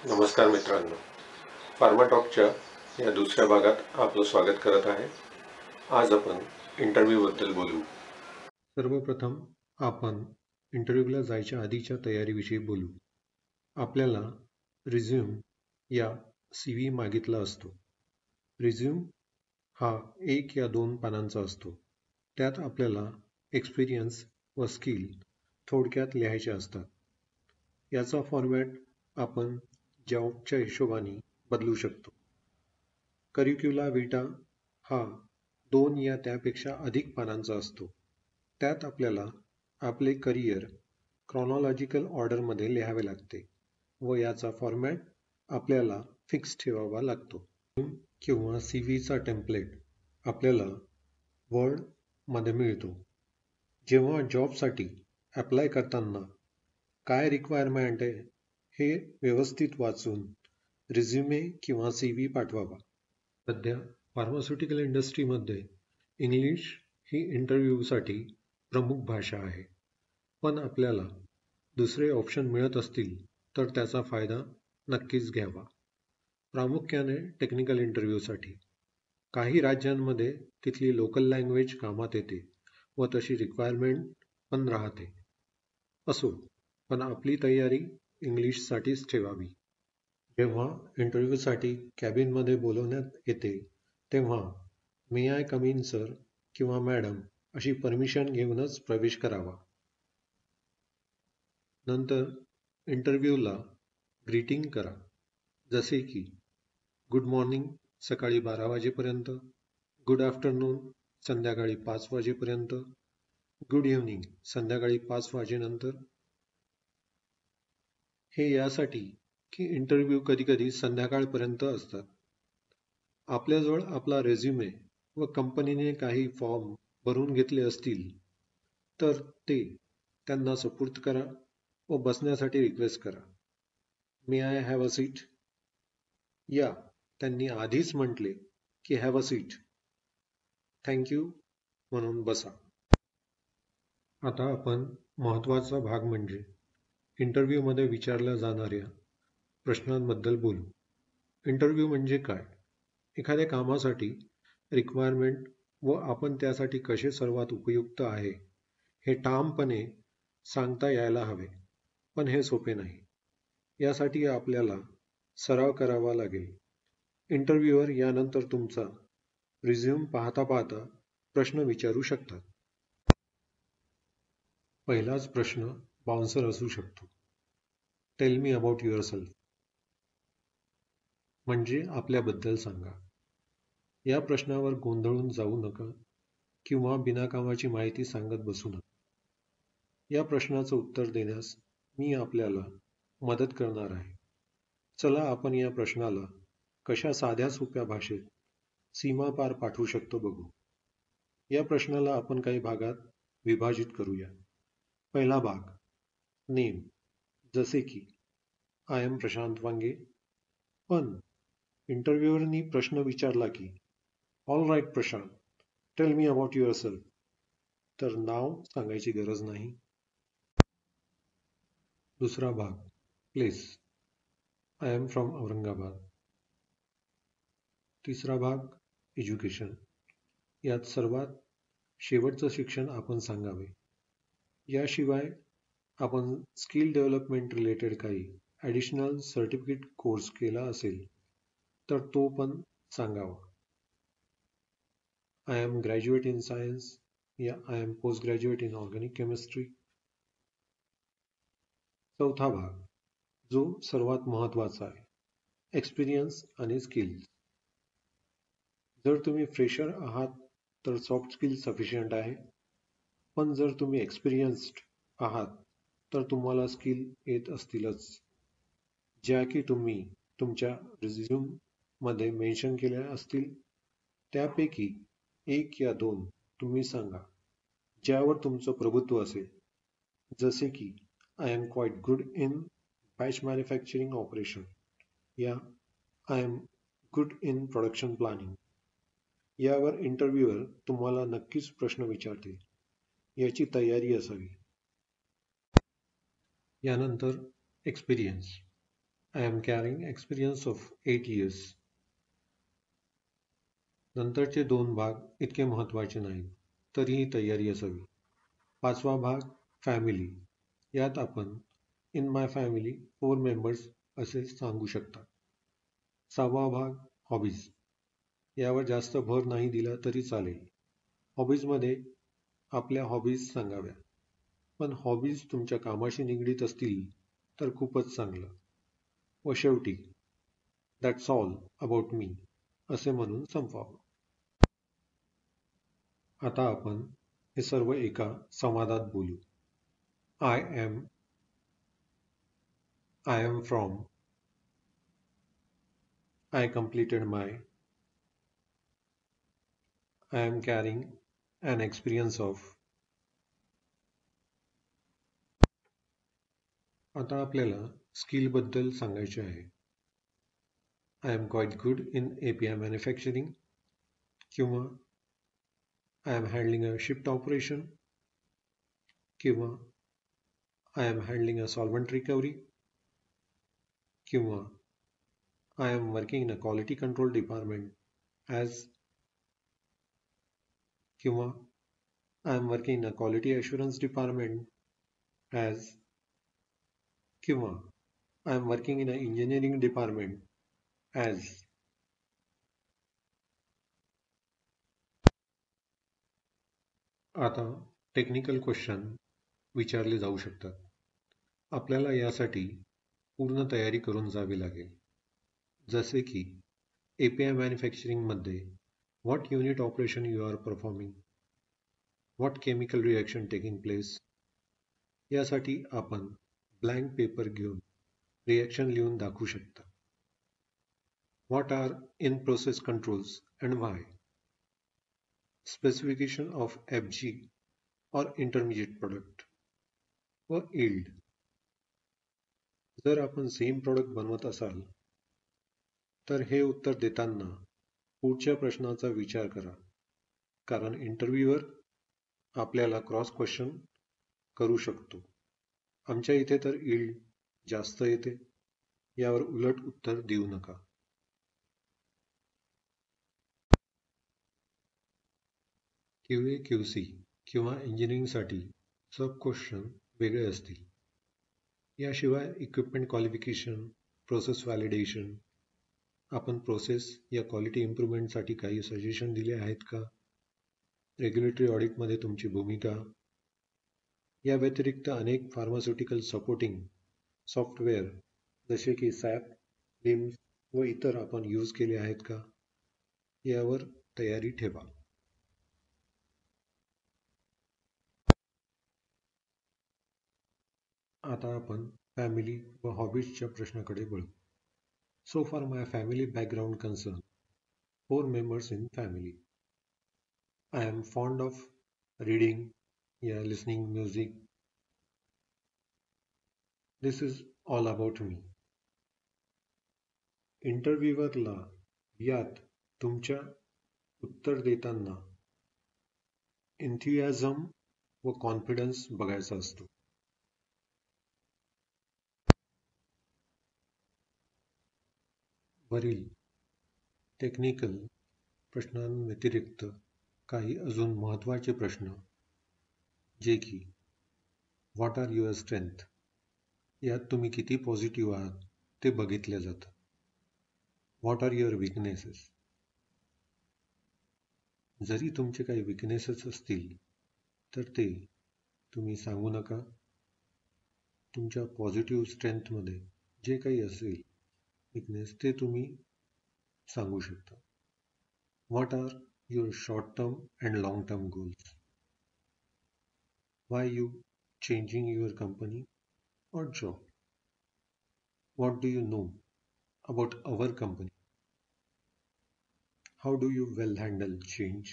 नमस्कार मित्रांनो, फार्मा टॉकच्या या दुसऱ्या भागात आपलं स्वागत करत आहे. आज आपण इंटरव्ह्यूबद्दल बोलू. सर्वप्रथम आपण इंटरव्ह्यूला जायच्या आधीच्या तयारीविषयी बोलू. आपल्याला रिझ्यूम या CV मागितला असतो. रिझ्यूम हा 1 या 2 पानांचा असतो. त्यात आपल्याला एक्सपिरियन्स व स्किल थोडक्यात लिहायचे असतात. याचा फॉर्मॅट आपण जॉबच्या हिशोबाने बदलू शकतो. करिक्युला विटा हा 2 या त्यापेक्षा अधिक पानांचा असतो. त्यात आपल्याला आपले करिअर क्रॉनॉलॉजिकल ऑर्डरमध्ये लिहावे लागते व याचा फॉर्मॅट आपल्याला फिक्स ठेवावा लागतो. किंवा CVचा टेम्पलेट आपल्याला वर्डमध्ये मिळतो. जेव्हा जॉबसाठी अप्लाय करताना काय रिक्वायरमेंट आहे हे व्यवस्थित वाचून रिझ्युमे किंवा CV पाठवावा. सध्या फार्मास्युटिकल इंडस्ट्रीमध्ये इंग्लिश ही इंटरव्ह्यूसाठी प्रमुख भाषा आहे. पण आपल्याला दुसरे ऑप्शन मिळत असतील तर त्याचा फायदा नक्कीच घ्यावा. प्रामुख्याने टेक्निकल इंटरव्ह्यूसाठी. काही राज्यांमध्ये तिथली लोकल लँग्वेज कामात येते व तशी रिक्वायरमेंट पण राहते. असो, पण आपली तयारी इंग्लिशसाठीच ठेवावी. जेव्हा इंटरव्ह्यूसाठी कॅबिनमध्ये बोलवण्यात येते तेव्हा मे आय कम इन सर किंवा मॅडम अशी परमिशन घेऊनच प्रवेश करावा. नंतर इंटरव्ह्यूला ग्रीटिंग करा, जसे की गुड मॉर्निंग सकाळी 12 वाजेपर्यंत, गुड आफ्टरनून संध्याकाळी 5 वाजेपर्यंत, गुड इव्हनिंग संध्याकाळी 5 वाजेनंतर. हे यासाठी की इंटरव्ह्यू कधीकधी संध्याकाळपर्यंत असतात. आपल्याजवळ आपला रेझ्युमे व कंपनीने काही फॉर्म भरून घेतले असतील तर ते त्यांना सुपूर्द करा व बसण्यासाठी रिक्वेस्ट करा. मे आय हॅव अ सीट? या त्यांनी आधीच म्हटले की हॅव अ सीट, थँक्यू म्हणून बसा. आता आपण महत्त्वाचा भाग म्हणजे इंटरव्ह्यूमध्ये विचारल्या जाणाऱ्या प्रश्नांबद्दल बोलू. इंटरव्ह्यू म्हणजे काय? एखाद्या कामासाठी रिक्वायरमेंट व आपण त्यासाठी कसे सर्वात उपयुक्त आहे हे ठामपणे सांगता यायला हवे. पण हे सोपे नाही. यासाठी आपल्याला सराव करावा लागेल. इंटरव्ह्यूअर यानंतर तुमचा रिझ्यूम पाहता पाहता प्रश्न विचारू शकतात. पहिलाच प्रश्न बाउन्सर असू शकतो. टेल मी अबाउट युअरसेल्फ, म्हणजे आपल्याबद्दल सांगा. या प्रश्नावर गोंधळून जाऊ नका किंवा बिनाकामाची माहिती सांगत बसू नका. या प्रश्नाचं उत्तर देण्यास मी आपल्याला मदत करणार आहे. चला आपण या प्रश्नाला कशा साध्या सोप्या भाषेत सीमापार पाठवू शकतो बघू. या प्रश्नाला आपण काही भागात विभाजित करूया. पहिला भाग, नेम, जसे की आय एम प्रशांत वांगे. पण इंटरव्ह्यूअरनी प्रश्न विचारला की all right Prashant, tell me about yourself, तर नाव सांगायची गरज नाही. दुसरा भाग, place, I am from Aurangabad. तिसरा भाग, एज्युकेशन. यात सर्वात शेवटचं शिक्षण आपण सांगावे. याशिवाय आपण स्किल डेव्हलपमेंट रिलेटेड काही ॲडिशनल सर्टिफिकेट कोर्स केला असेल तर तो पण सांगावा. I am graduate in science या I am post graduate in organic chemistry. चौथा भाग, जो सर्वात महत्त्वाचा आहे, एक्सपिरियन्स आणि स्किल्स. जर तुम्ही फ्रेशर आहात तर सॉफ्ट स्किल सफिशियंट आहे. पण जर तुम्ही एक्सपिरियन्स्ड आहात तर तुम्हाला स्किल येत असतीलच, ज्या की तुम्ही तुमच्या रिझ्यूममध्ये मेन्शन केल्या असतील. त्यापैकी 1 या 2 तुम्ही सांगा ज्यावर तुमचं प्रभुत्व असेल, जसे की I am quite good in batch manufacturing operation या I am good in production planning. यावर इंटरव्ह्यूअर तुम्हाला नक्कीच प्रश्न विचारतील. याची तयारी असावी. यानंतर experience. I am carrying experience of 8 years. नंतरचे 2 भाग इतके महत्त्वाचे नाहीत, तरीही तयारी असावी. 5वा भाग फॅमिली. यात आपण इन माय फॅमिली 4 मेंबर्स असे सांगू शकता. 6वा भाग हॉबीज. यावर जास्त भर नाही दिला तरी चालेल. हॉबीजमध्ये आपल्या हॉबीज सांगाव्या, पण हॉबीज तुमच्या कामाशी निगडीत असतील तर खूपच चांगलं. व शेवटी दॅट्स ऑल अबाउट मी असे म्हणून संपवावं. आता आपण हे सर्व एका संवादात बोलू. I am from, I completed my, I am carrying an experience of. आता आपल्याला स्किलबद्दल सांगायचे आहे. I am quite good in API manufacturing, किंवा I am handling a shift operation, किंवा I am handling a solvent recovery, किंवा I am working in a quality control department as, किंवा I am working in a quality assurance department as, किंवा I am working in a engineering department as. आता technical question विचारले जाऊ शकतात. आपल्याला यासाठी पूर्ण तयारी करून जावी लागेल. जसे की API मॅन्युफॅक्चरिंगमध्ये what unit operation you are performing, what chemical reaction taking place. यासाठी आपण ब्लँक पेपर घेऊन रिॲक्शन लिहून दाखवू शकता. What are in process controls and why. Specification of FG और इंटरमिजिएट प्रोडक्ट. व यील्ड. जर आपण सेम प्रोडक्ट बनवत असाल तर हे उत्तर देताना पुढच्या प्रश्नाचा विचार करा, कारण इंटरव्ह्यूअर आपल्याला क्रॉस क्वेश्चन करू शकतो. आमच्या इथे तर यील्ड जास्त येते, यावर उलट उत्तर देऊ नका. QA QC किंवा इंजिनिअरिंगसाठी सब क्वेश्चन वेगळे असतील. याशिवाय इक्विपमेंट क्वालिफिकेशन, प्रोसेस व्हॅलिडेशन, आपण प्रोसेस या क्वालिटी इम्प्रूव्हमेंटसाठी काही सजेशन दिले आहेत का, रेग्युलेटरी ऑडिटमध्ये तुमची भूमिका. या व्यतिरिक्त अनेक फार्मास्युटिकल सपोर्टिंग सॉफ्टवेअर जसे की SAP, LIMS व इतर आपण यूज केले आहेत का, यावर तयारी ठेवा. आता आपण फॅमिली व हॉबीजच्या प्रश्नाकडे वळू. So far my family background concern, 4 members in family. I am fond of reading, listening music. This is all about me. इंटरव्ह्यूअरला यात तुमच्या उत्तर देताना एन्थुसियाझम व कॉन्फिडन्स बघायचा असतो. वरील टेक्निकल प्रश्नांव्यतिरिक्त काही अजून महत्त्वाचे प्रश्न, जे की व्हॉट आर युअर स्ट्रेंथ, यात तुम्ही किती पॉझिटिव्ह आहात ते बघितले जातं. What are your weaknesses. जरी तुमचे काही विकनेसेस असतील तर ते तुम्ही सांगू नका. तुमच्या पॉझिटिव्ह स्ट्रेंथमध्ये जे काही असेल विकनेस ते तुम्ही सांगू शकता. What are your short term and long term goals. Why you changing your company or job. What do you know about our company? How do you well handle change?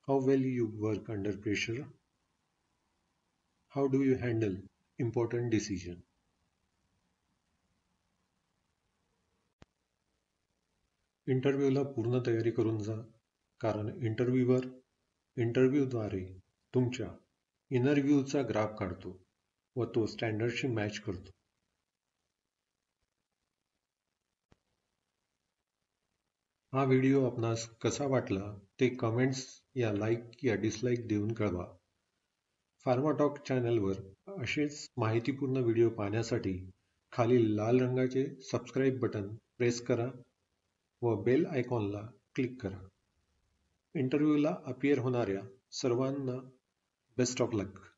How well you work under pressure? How do you handle important decision? इंटरव्ह्यूला पूर्ण तयारी करून जा, कारण इंटरव्ह्यूद्वारे तुमच्या इंटरव्ह्यूचा graph काढतो व तो स्टँडर्डशी मॅच करतो. हा व्हिडिओ आपणास कसा वाटला ते कमेंट्स या लाईक या डिसलाईक देऊन कळवा. फार्माटॉक चॅनलवर असेच माहितीपूर्ण व्हिडिओ पाहण्यासाठी खालील लाल रंगाचे सबस्क्राईब बटन प्रेस करा व बेल आयकॉनला क्लिक करा. इंटरव्ह्यूला अपिअर होणाऱ्या सर्वांना बेस्ट ऑफ लक.